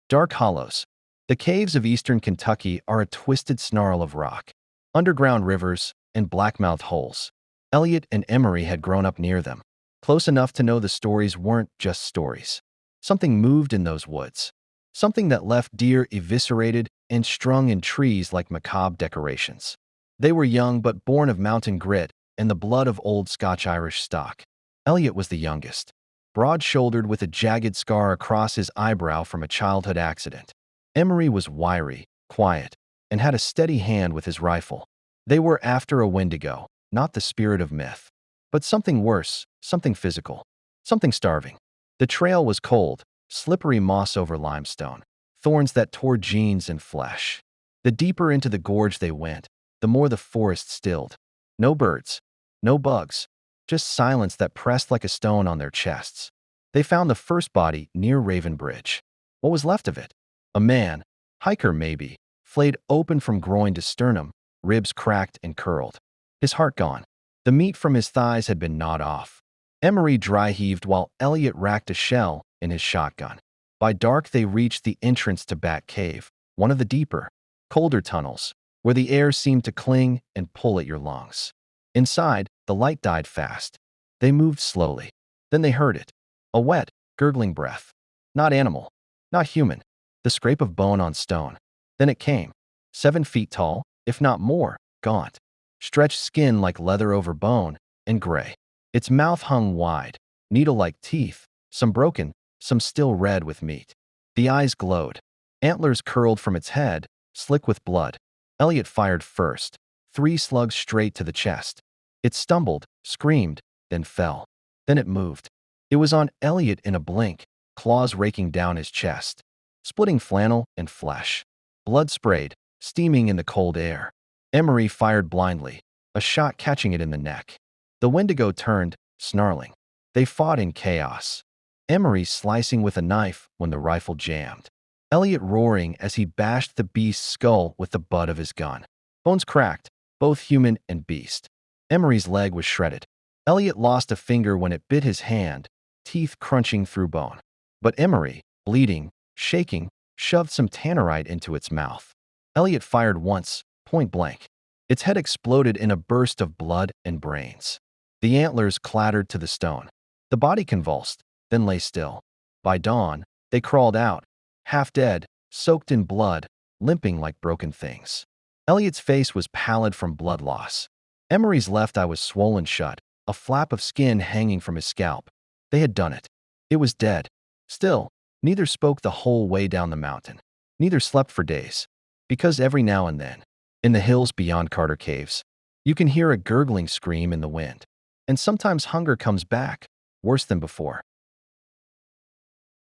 Dark hollows. The caves of eastern Kentucky are a twisted snarl of rock, underground rivers, and black-mouthed holes. Elliot and Emery had grown up near them, close enough to know the stories weren't just stories. Something moved in those woods. Something that left deer eviscerated and strung in trees like macabre decorations. They were young but born of mountain grit and the blood of old Scotch-Irish stock. Elliot was the youngest, broad-shouldered with a jagged scar across his eyebrow from a childhood accident. Emery was wiry, quiet, and had a steady hand with his rifle. They were after a Wendigo, not the spirit of myth, but something worse, something physical, something starving. The trail was cold, slippery moss over limestone, thorns that tore jeans and flesh. The deeper into the gorge they went, the more the forest stilled. No birds, no bugs, just silence that pressed like a stone on their chests. They found the first body near Raven Bridge. What was left of it? A man, hiker maybe, flayed open from groin to sternum, ribs cracked and curled. His heart gone. The meat from his thighs had been gnawed off. Emery dry-heaved while Elliot racked a shell in his shotgun. By dark they reached the entrance to Bat Cave, one of the deeper, colder tunnels, where the air seemed to cling and pull at your lungs. Inside, the light died fast. They moved slowly. Then they heard it. A wet, gurgling breath. Not animal. Not human. The scrape of bone on stone. Then it came. 7 feet tall, if not more, gaunt. Stretched skin like leather over bone, and gray. Its mouth hung wide, needle-like teeth, some broken, some still red with meat. The eyes glowed. Antlers curled from its head, slick with blood. Elliot fired first. 3 slugs straight to the chest. It stumbled, screamed, then fell. Then it moved. It was on Elliot in a blink, claws raking down his chest, splitting flannel and flesh. Blood sprayed, steaming in the cold air. Emery fired blindly, a shot catching it in the neck. The Wendigo turned, snarling. They fought in chaos. Emery slicing with a knife when the rifle jammed. Elliot roaring as he bashed the beast's skull with the butt of his gun. Bones cracked, both human and beast. Emery's leg was shredded. Elliot lost a finger when it bit his hand, teeth crunching through bone. But Emery, bleeding, shaking, shoved some tannerite into its mouth. Elliot fired once, point blank. Its head exploded in a burst of blood and brains. The antlers clattered to the stone. The body convulsed, then lay still. By dawn, they crawled out, half dead, soaked in blood, limping like broken things. Elliot's face was pallid from blood loss. Emery's left eye was swollen shut, a flap of skin hanging from his scalp. They had done it. It was dead. Still, neither spoke the whole way down the mountain. Neither slept for days. Because every now and then, in the hills beyond Carter Caves, you can hear a gurgling scream in the wind. And sometimes hunger comes back, worse than before.